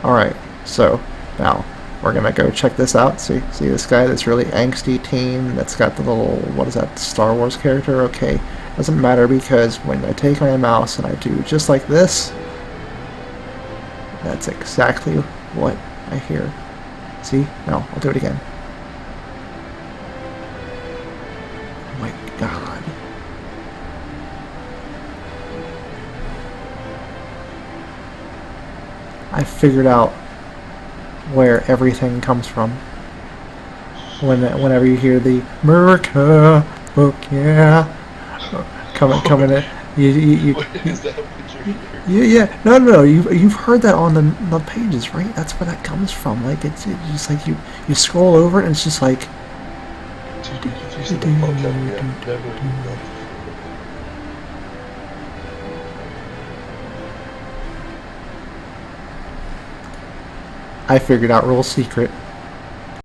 Alright, so now we're gonna go check this out. See this guy, this really angsty teen that's got the little, what is that, Star Wars character? Okay, doesn't matter because when I take my mouse and I do just like this, that's exactly what I hear. See? No, I'll do it again. Oh my god. I figured out where everything comes from. Whenever you hear the America, look yeah, coming in, What is that? What you're yeah, no, you've heard that on the pages, right? That's where that comes from. Like it's just like you scroll over it and it's just like. you said the podcast, yeah. Never even know. I figured out real secret.